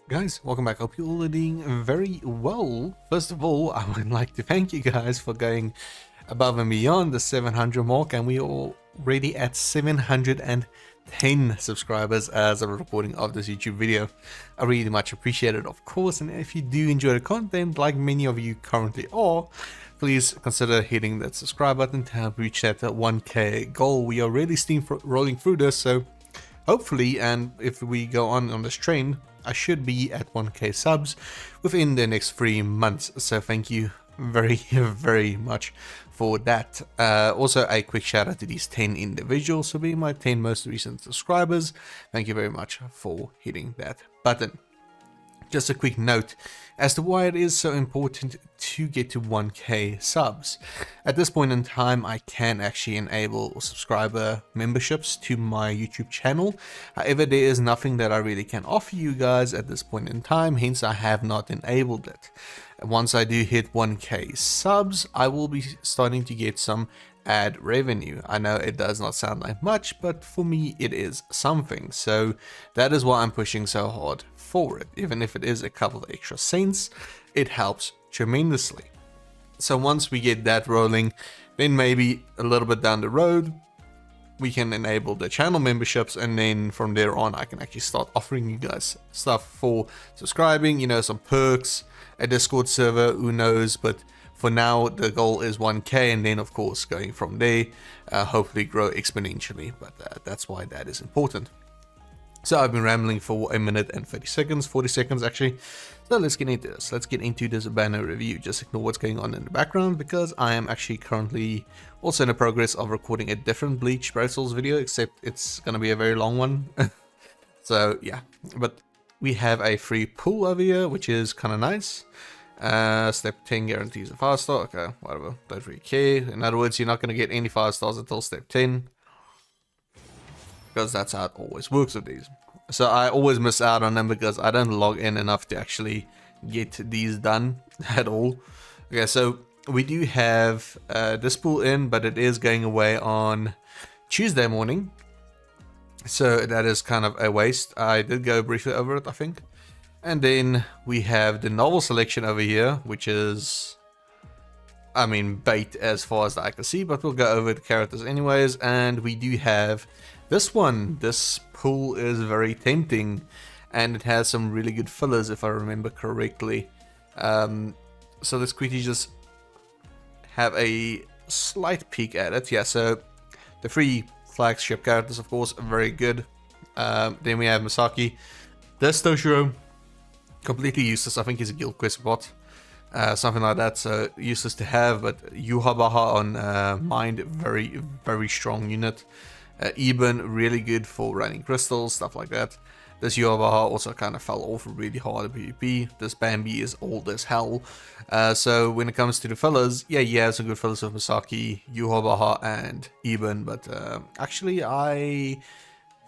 Guys, welcome back. Hope you're all doing very well. First of all, I would like to thank you guys for going above and beyond the 700 mark, and we are already at 710 subscribers as of recording of this YouTube video. I really much appreciate it, of course, and if you do enjoy the content, like many of you currently are, please consider hitting that subscribe button to help reach that 1k goal. We are really rolling through this, so hopefully, and if we go on this train, I should be at 1k subs within the next 3 months. So thank you very much for that. Also, a quick shout out to these 10 individuals for being my 10 most recent subscribers. Thank you very much for hitting that button. Just a quick note as to why it is so important to get to 1k subs. At this point in time, I can actually enable subscriber memberships to my YouTube channel. However, there is nothing that I really can offer you guys at this point in time, hence I have not enabled it. Once I do hit 1k subs, I will be starting to get some ad revenue. I know it does not sound like much, but for me it is something. So that is why I'm pushing so hard for it. Even if it is a couple of extra cents, it helps tremendously. So once we get that rolling, then maybe a little bit down the road, we can enable the channel memberships, and then from there on I can actually start offering you guys stuff for subscribing, you know, some perks, a Discord server, who knows. But for now the goal is 1k, and then of course going from there, hopefully grow exponentially. But that's why that is important. So I've been rambling for 1 minute and 30 seconds, 40 seconds actually. So let's get into this. Let's get into this banner review. Just ignore what's going on in the background, because I am actually currently also in the progress of recording a different Bleach Souls video, except it's going to be a very long one. So yeah, but we have a free pool over here, which is kind of nice. Step 10 guarantees a 5-star. Okay, whatever, don't really care. In other words, you're not going to get any 5-stars until step 10. Because that's how it always works with these. So I always miss out on them because I don't log in enough to actually get these done at all. Okay, so we do have this pool in, but it is going away on Tuesday morning. So that is kind of a waste. I did go briefly over it, I think. And then we have the novel selection over here, which is, I mean, bait as far as I can see, but we'll go over the characters anyways. And we do have this one. This pool is very tempting, and it has some really good fillers if I remember correctly. So let's quickly just have a slight peek at it. Yeah, so the free flagship characters, of course, are very good. Then we have Misaki. This Toshiro, completely useless. I think he's a guild quest bot. Something like that, so useless to have. But Yuhabaha on Mind, very strong unit. Eben, really good for running crystals, stuff like that. This Yuhabaha also kind of fell off really hard at PvP. This Bambi is old as hell. So when it comes to the fillers, yeah, he has some good fillers with Misaki, Yuhabaha, and Eben. But actually, I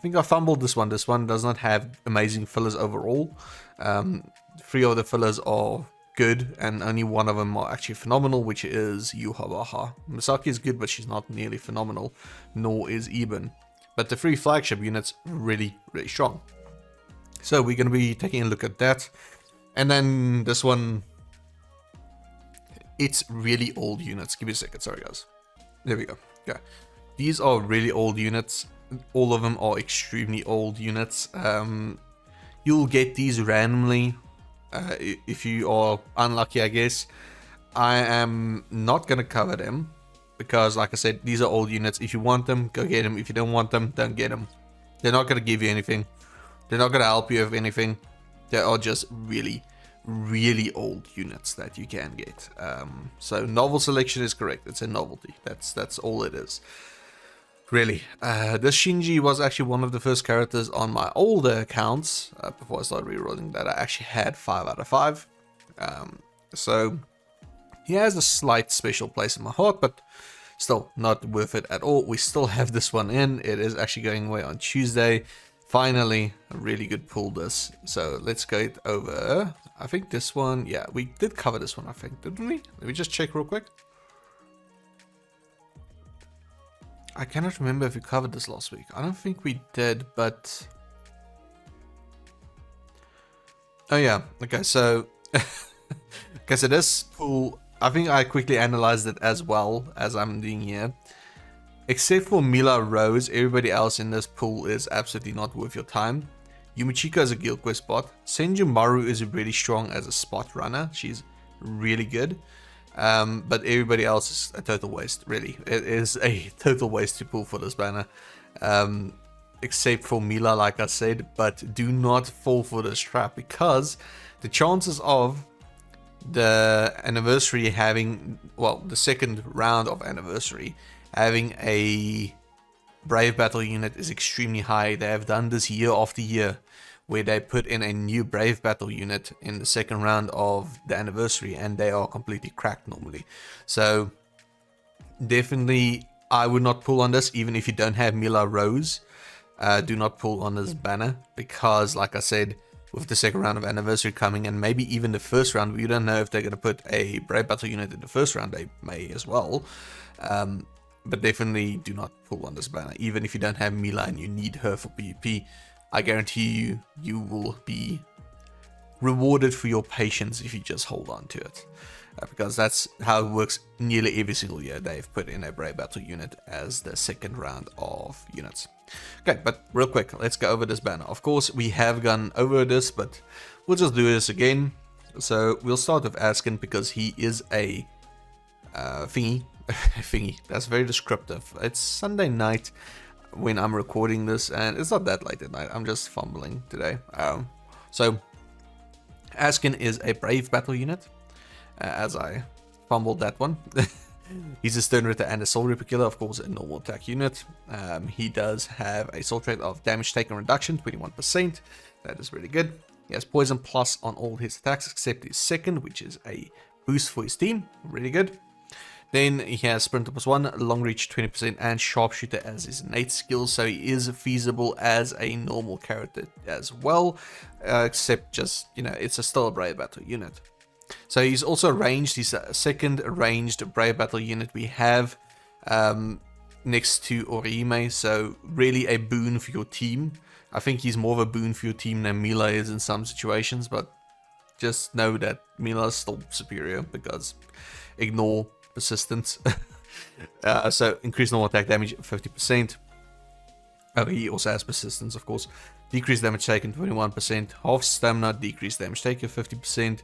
think I fumbled this one. This one does not have amazing fillers overall. 3 of the fillers are good, and only 1 of them are actually phenomenal, which is Yuhabaha. Misaki is good, but she's not nearly phenomenal, nor is Eben. But the 3 flagship units, really strong. So we're going to be taking a look at that. And then this one, it's really old units. Give me a second, sorry guys. There we go. Yeah, these are really old units. All of them are extremely old units. You'll get these randomly. If you are unlucky, I guess. I am not going to cover them because, like I said, these are old units. If you want them, go get them. If you don't want them, don't get them. They're not going to give you anything. They're not going to help you with anything. They are just really old units that you can get. So novel selection is correct. It's a novelty. That's all it is. Really, this Shinji was actually one of the first characters on my older accounts before I started rerolling that I actually had 5 out of 5. So he has a slight special place in my heart, but still not worth it at all. We still have this one in. It is actually going away on Tuesday. Finally, a really good pull this. So let's go it over. I think this one, yeah, we did cover this one, I think, didn't we? Let me just check real quick. I cannot remember if we covered this last week. I don't think we did, but Oh yeah, okay, so okay, so this pool, I think I quickly analyzed it as well as I'm doing here. Except for Mila Rose, everybody else in this pool is absolutely not worth your time. Yumichika is a guild quest bot. Senjumaru is really strong as a spot runner. She's really good. But everybody else is a total waste, really. It is a total waste to pull for this banner. Except for Mila, like I said. But do not fall for this trap, because the chances of the anniversary having, well, the second round of anniversary having a Brave Battle unit is extremely high. They have done this year after year, where they put in a new Brave Battle unit in the second round of the anniversary, and they are completely cracked normally. So definitely I would not pull on this, even if you don't have Mila Rose. Do not pull on this banner, because like I said, with the second round of anniversary coming, and maybe even the first round, we don't know if they're going to put a Brave Battle unit in the first round. They may as well. But definitely do not pull on this banner, even if you don't have Mila and you need her for PvP. I guarantee you, you will be rewarded for your patience if you just hold on to it. Because that's how it works nearly every single year. They've put in a Brave Battle unit as the second round of units. Okay, but real quick, let's go over this banner. Of course, we have gone over this, but we'll just do this again. So we'll start with Askin, because he is a thingy. Thingy. That's very descriptive. It's Sunday night when I'm recording this, and it's not that late at night. I'm just fumbling today. So Askin is a Brave Battle unit, as I fumbled that one. He's a Stone Ritter and a Soul Reaper killer, of course, a normal attack unit. He does have a soul trait of damage taken reduction, 21%. That is really good. He has poison plus on all his attacks except his second, which is a boost for his team. Really good. Then he has Sprinter plus 1, Long Reach 20%, and Sharpshooter as his innate skill, so he is feasible as a normal character as well, except just, you know, it's still a Brave Battle unit. So he's also ranged. He's a second ranged Brave Battle unit we have next to Orihime, so really a boon for your team. I think he's more of a boon for your team than Mila is in some situations, but just know that Mila is still superior, because ignore persistence. So increase normal attack damage 50%. Oh, he also has persistence, of course. Decrease damage taken 21%. Half stamina, decrease damage taken 50%.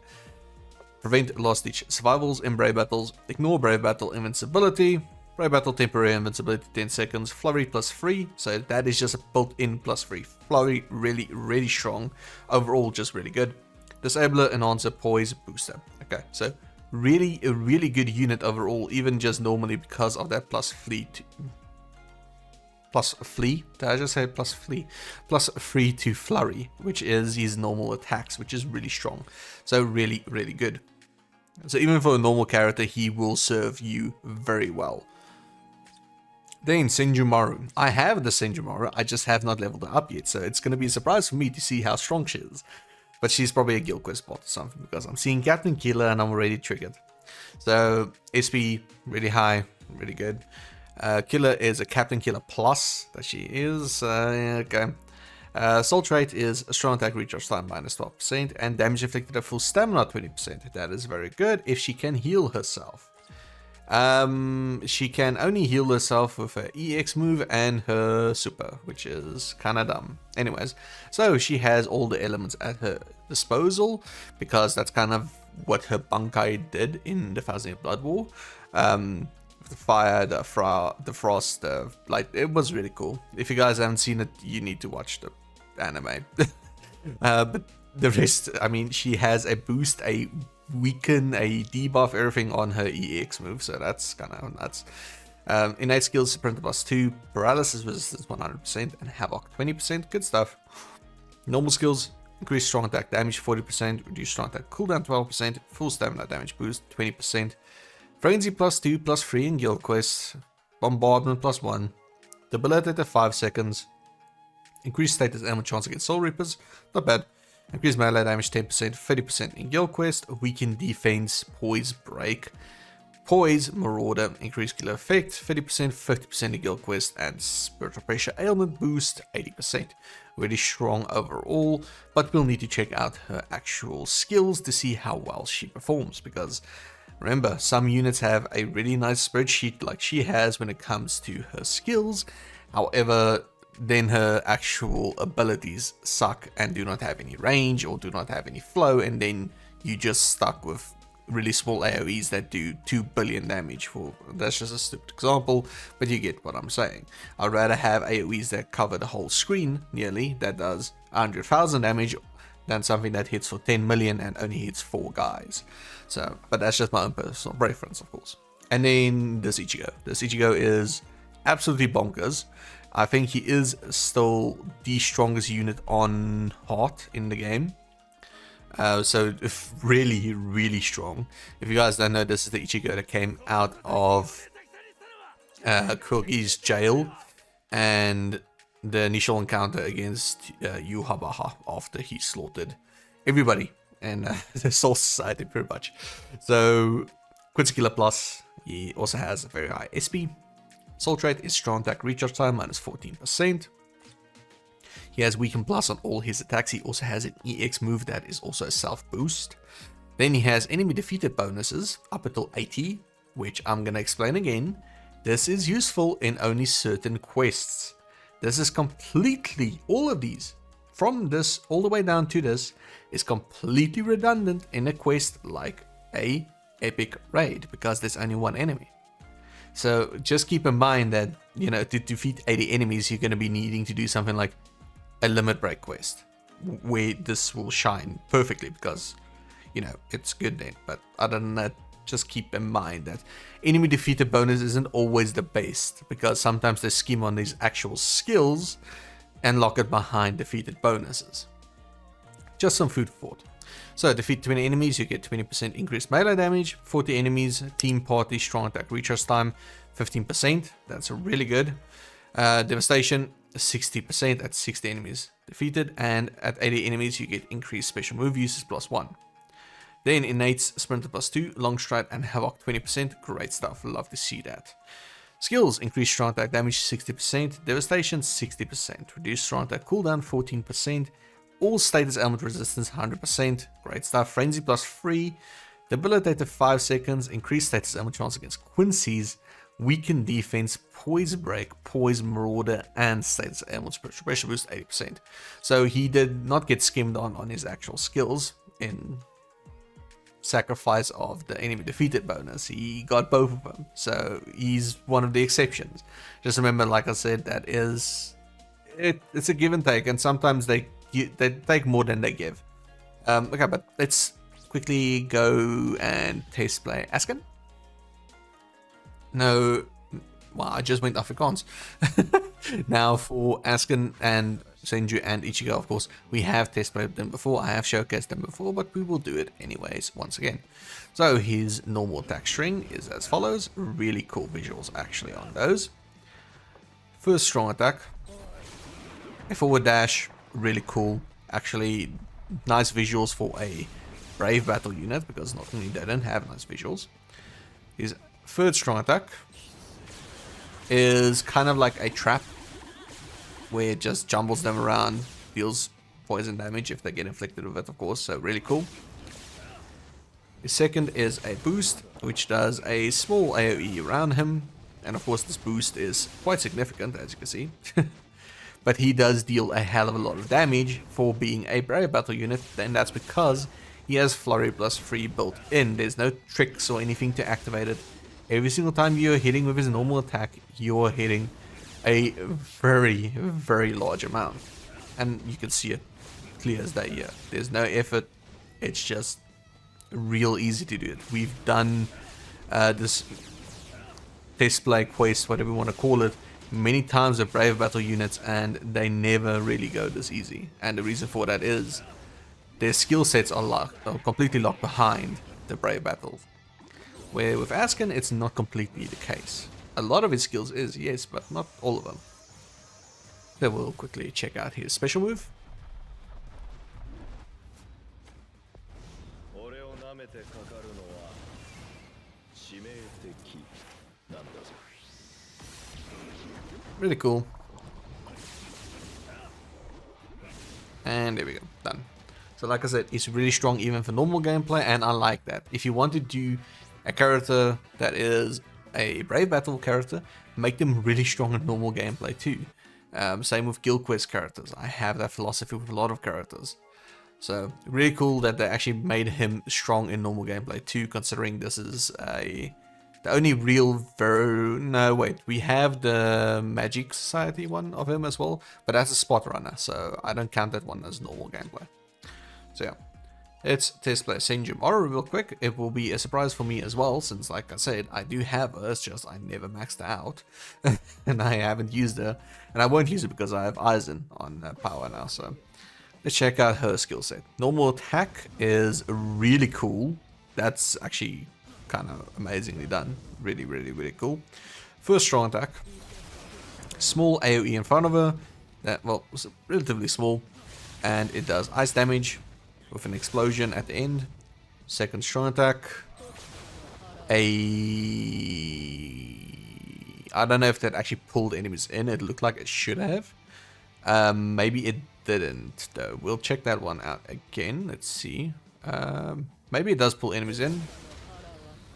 Prevent last ditch survivals in Brave Battles. Ignore Brave Battle invincibility. Brave Battle temporary invincibility 10 seconds. Flurry plus 3. So that is just a built-in plus 3. Flurry really, really strong. Overall, just really good. Disabler, enhancer, poise, booster. Okay, so really a really good unit overall, even just normally, because of that plus flee to, plus flee, did I just say plus flee? Plus 3 to flurry, which is his normal attacks, which is really strong. So really, really good. So even for a normal character, he will serve you very well. Then Senjumaru. I have the Senjumaru, I just have not leveled her up yet, so it's going to be a surprise for me to see how strong she is. But she's probably a guild quest bot or something, because I'm seeing Captain Killer and I'm already triggered. So SP, really high, really good. Killer is a Captain Killer plus, that she is. Okay. Soul trait is a strong attack recharge time minus 12%, and damage inflicted at full stamina 20%. That is very good if she can heal herself. She can only heal herself with her EX move and her super, which is kinda dumb. Anyways, so she has all the elements at her disposal, because that's kind of what her Bankai did in the Thousand Year Blood War. The fire, the frost, the light, it was really cool. If you guys haven't seen it, you need to watch the anime. But the rest, I mean, she has a boost, a weaken, a debuff, everything on her EX move, so that's kind of nuts. Innate skills, Sprinter plus 2, paralysis resistance 100%, and havoc 20%. Good stuff. Normal skills, increase strong attack damage 40%, reduce strong attack cooldown 12%, full stamina damage boost 20%, frenzy plus 2 plus 3 in guild quests, bombardment plus 1, debilitated 5 seconds, increased status ammo chance against soul reapers, not bad. Increase melee damage 10%, 30% in guild quest, weaken defense, poise break, poise, marauder, increase killer effect, 30%, 50% in guild quest, and spiritual pressure ailment boost 80%. really strong overall, but we'll need to check out her actual skills to see how well she performs, because remember, some units have a really nice spreadsheet like she has when it comes to her skills. However, then her actual abilities suck and do not have any range or do not have any flow, and then you just stuck with really small AoEs that do 2 billion damage. That's just a stupid example, but you get what I'm saying. I'd rather have AoEs that cover the whole screen nearly, that does 100,000 damage, than something that hits for 10 million and only hits 4 guys. So, but that's just my own personal preference, of course. And then this Ichigo. This Ichigo is absolutely bonkers. I think he is still the strongest unit on Heart in the game. So really, really strong. If you guys don't know, this is the Ichigo that came out of Kogi's jail and the initial encounter against Yuhabaha after he slaughtered everybody and the Soul Society pretty much. So Quincy Plus, he also has a very high SP. Soul trait is strong attack recharge time minus 14%. He has Weaken Plus on all his attacks. He also has an EX move that is also a self boost. Then he has enemy defeated bonuses up until 80, which I'm going to explain again. This is useful in only certain quests. This is completely, all of these, from this all the way down to this, is completely redundant in a quest like a epic raid, because there's only one enemy. So just keep in mind that, you know, to defeat 80 enemies, you're going to be needing to do something like a limit break quest, where this will shine perfectly, because, you know, it's good then. But other than that, just keep in mind that enemy defeated bonus isn't always the best, because sometimes they scheme on these actual skills and lock it behind defeated bonuses. Just some food for thought. So defeat 20 enemies, you get 20% increased melee damage. 40 enemies, team party, strong attack recharge time, 15%. That's really good. Devastation, 60% at 60 enemies defeated, and at 80 enemies you get increased special move uses +1. Then innates, sprinter +2, long stride and havoc 20%. Great stuff, love to see that. Skills, increase strong attack damage 60%, devastation 60%, reduce strong attack cooldown 14%, all status element resistance 100%. Great stuff. Frenzy +3, debilitated 5 seconds, increased status element chance against Quincy's, weaken defense, poison break, poison marauder, and status ailment special boost 80%. So he did not get skimmed on his actual skills in sacrifice of the enemy defeated bonus. He got both of them, so he's one of the exceptions. Just remember, like I said, that is it's a give and take, and sometimes they take more than they give. Okay, but let's quickly go and test play Asken. No, well, I just went Afrikaans. Now for Asken and Senju and Ichigo, of course, we have test played them before. I have showcased them before, but we will do it anyways once again. So his normal attack string is as follows. Really cool visuals actually on those. First strong attack, a forward dash, really cool. Actually, nice visuals for a brave battle unit, because not only they don't have nice visuals. His third strong attack is kind of like a trap, where it just jumbles them around, deals poison damage if they get inflicted with it, of course, so really cool. His second is a boost, which does a small AoE around him, and of course this boost is quite significant, as you can see. But he does deal a hell of a lot of damage for being a brave battle unit, and that's because he has Flurry +3 built in. There's no tricks or anything to activate it. Every single time you're hitting with his normal attack, you're hitting a very, very large amount. And you can see it clear as day here. There's no effort. It's just real easy to do it. We've done this test play quest, whatever you want to call it, many times with brave battle units, and they never really go this easy. And the reason for that is their skill sets are completely locked behind the brave battle. Where with Asken, it's not completely the case. A lot of his skills is, yes, but not all of them. Then we'll quickly check out his special move. Really cool. And there we go, done. So like I said, it's really strong even for normal gameplay, and I like that. If you want to do a character that is a Brave Battle character, make them really strong in normal gameplay too. Same with Guild Quest characters. I have that philosophy with a lot of characters. So really cool that they actually made him strong in normal gameplay too, considering this is the only real no wait, we have the Magic Society one of him as well, but that's a spot runner, so I don't count that one as normal gameplay. So yeah, let's test play Senju real quick. It will be a surprise for me as well, since like I said, I do have her, it's just I never maxed out and I haven't used her, and I won't use it because I have Aizen on power now. So let's check out her skill set. Normal attack is really cool. That's actually kind of amazingly done. Really, really, really cool. First strong attack. Small AoE in front of her. That, well, was relatively small. And it does ice damage with an explosion at the end. Second strong attack. I don't know if that actually pulled enemies in. It looked like it should have. Maybe it didn't though. We'll check that one out again. Let's see. Maybe it does pull enemies in.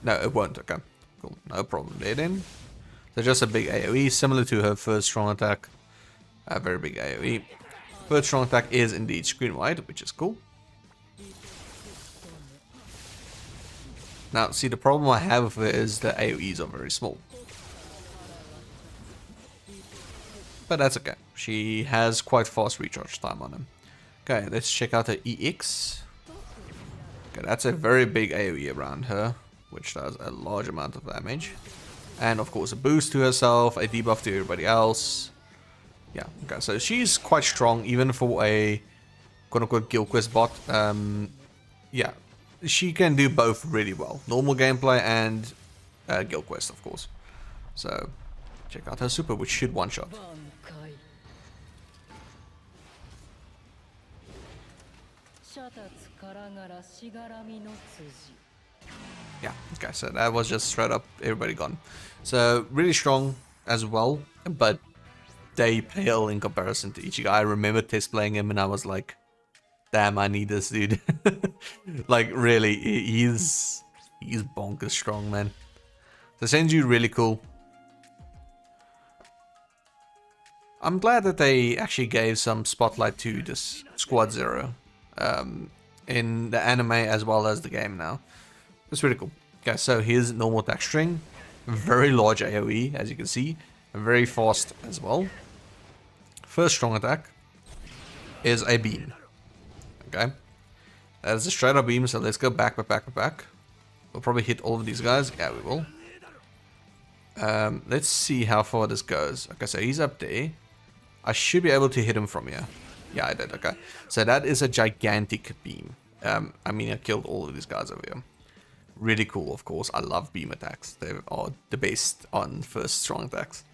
No, it won't. Okay, cool. No problem there then. So just a big AoE, similar to her first strong attack. A very big AoE. Third strong attack is indeed screen wide, which is cool. Now, see, the problem I have with it is the AoEs are very small. But that's okay. She has quite fast recharge time on him. Okay, let's check out her EX. Okay, that's a very big AoE around her, which does a large amount of damage. And of course a boost to herself, a debuff to everybody else. Yeah, okay, so she's quite strong even for a quote-unquote Guild Quest bot. Yeah, she can do both really well. Normal gameplay and Guild Quest, of course. So, check out her super, which should one-shot. Yeah, okay, so that was just straight up everybody gone. So, really strong as well, but they pale in comparison to Ichigo. I remember test playing him and I was like, damn, I need this dude. Like, really, he's bonkers strong, man. So Senju, really cool. I'm glad that they actually gave some spotlight to this Squad Zero in the anime as well as the game now. It's really cool. Okay, so here's normal attack string. Very large AoE, as you can see. Very fast as well. First strong attack is a beam. Okay. That is a straight up beam, so let's go back. We'll probably hit all of these guys. Yeah, we will. Let's see how far this goes. Okay, so he's up there. I should be able to hit him from here. Yeah, I did. Okay. So that is a gigantic beam. I mean, I killed all of these guys over here. Really cool, of course. I love beam attacks. They are the best on first strong attacks.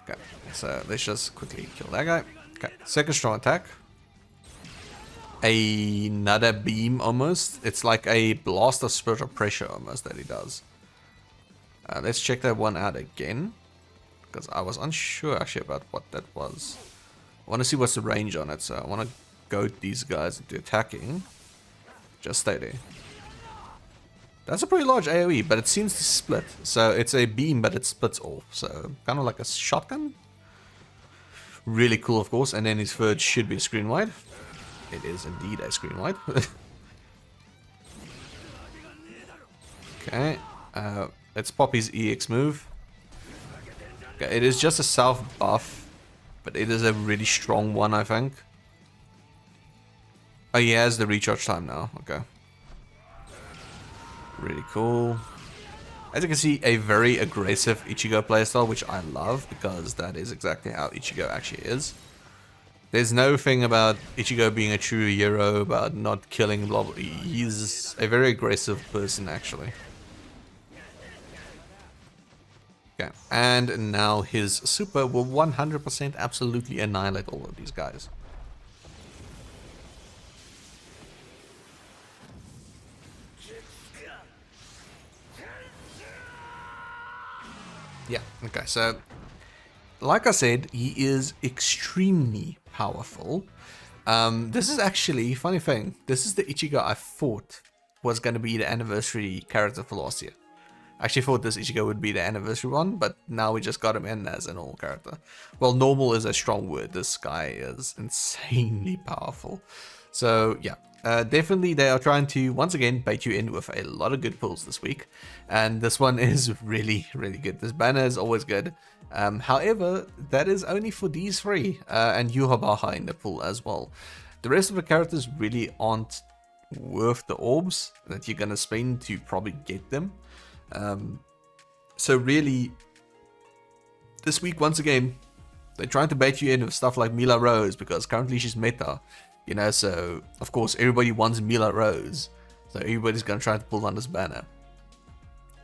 Okay, so let's just quickly kill that guy. Okay, second strong attack. Another beam almost. It's like a blast of spiritual pressure almost that he does. Let's check that one out again, because I was unsure actually about what that was. I want to see what's the range on it, so I want to goad these guys into attacking. Just stay there. That's a pretty large AoE, but it seems to split. So it's a beam, but it splits off. So kind of like a shotgun. Really cool, of course. And then his third should be a screen wide. It is indeed a screen wide. Okay. Let's pop his EX move. Okay, it is just a self buff, but it is a really strong one, I think. Oh, he has the recharge time now. Okay. Really cool. As you can see, a very aggressive Ichigo playstyle, which I love, because that is exactly how Ichigo actually is. There's no thing about Ichigo being a true hero, about not killing blah blah. He's a very aggressive person, actually. Okay, and now his super will 100% absolutely annihilate all of these guys. Yeah, okay, so like I said, he is extremely powerful, This is actually, funny thing, this is the Ichigo I thought was going to be the anniversary character for last year. I actually thought this Ichigo would be the anniversary one, but now we just got him in as a normal character. Well, normal is a strong word. This guy is insanely powerful. So yeah, definitely they are trying to, once again, bait you in with a lot of good pulls this week. And this one is really, really good. This banner is always good. However, that is only for these three, and Yuhabaha in the pool as well. The rest of the characters really aren't worth the orbs that you're going to spend to probably get them. So really, this week, once again, they're trying to bait you in with stuff like Mila Rose, because currently she's meta, you know, so of course everybody wants Mila Rose, so everybody's going to try to pull on this banner.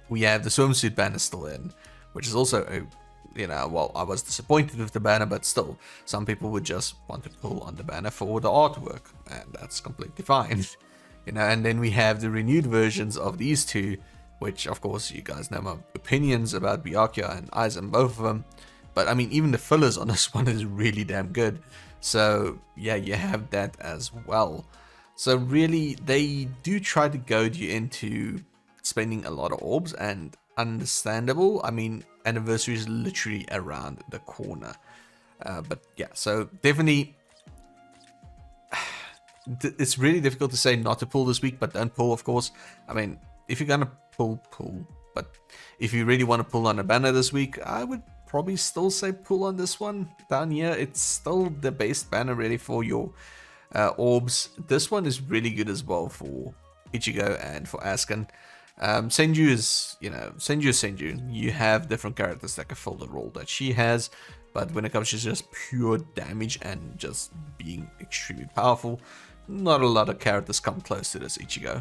We have the swimsuit banner still in, which is also a, you know, well, I was disappointed with the banner, but still, some people would just want to pull on the banner for the artwork, and that's completely fine. You know, and then we have the renewed versions of these two, which of course you guys know my opinions about Byakuya and Aizen, both of them. But I mean, even the fillers on this one is really damn good. So yeah, you have that as well. So really, they do try to goad you into spending a lot of orbs, and understandable. I mean, anniversary is literally around the corner. But yeah, so definitely, it's really difficult to say not to pull this week, but don't pull, of course. I mean, if you're gonna pull. But if you really want to pull on a banner this week, I would probably still say pull on this one down here. It's still the best banner really for your orbs. This one is really good as well for Ichigo and for Asuka. Senju is, you know, Senju is Senju. You have different characters that can fill the role that she has, but when it comes to just pure damage and just being extremely powerful, not a lot of characters come close to this Ichigo.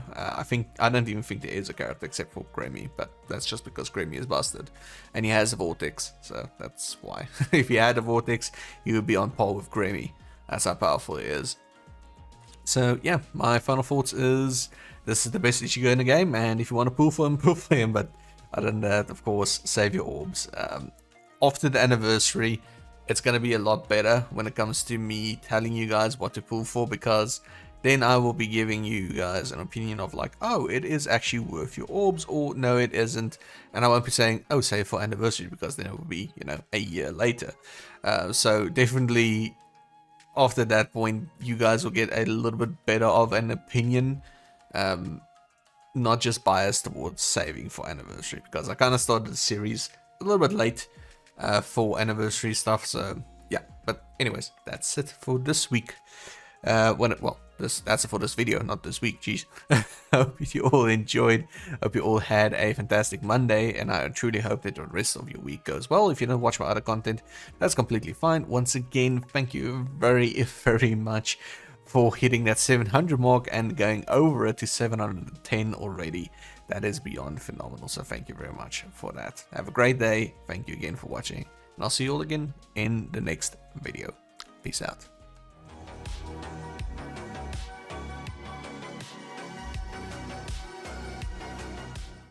I don't even think there is a character except for Grammy, but that's just because Grammy is busted. And he has a Vortex, so that's why. If he had a Vortex, he would be on par with Grammy. That's how powerful he is. So yeah, my final thoughts is this is the best Ichigo in the game, and if you want to pull for him, but other than that, of course, save your orbs. After the anniversary, it's going to be a lot better when it comes to me telling you guys what to pull for, because then I will be giving you guys an opinion of like, oh, it is actually worth your orbs, or no, it isn't. And I won't be saying, oh, save for anniversary, because then it will be, you know, a year later. So definitely after that point, you guys will get a little bit better of an opinion. Not just biased towards saving for anniversary, because I kind of started the series a little bit late for anniversary stuff. So yeah, but anyways, that's it for this week. That's it for this video, not this week. Jeez. Hope you all enjoyed. Hope you all had a fantastic Monday, and I truly hope that the rest of your week goes well. If you don't watch my other content, that's completely fine. Once again, thank you very, very much for hitting that 700 mark and going over it to 710 already. That is beyond phenomenal, so thank you very much for that. Have a great day. Thank you again for watching, and I'll see you all again in the next video. Peace out.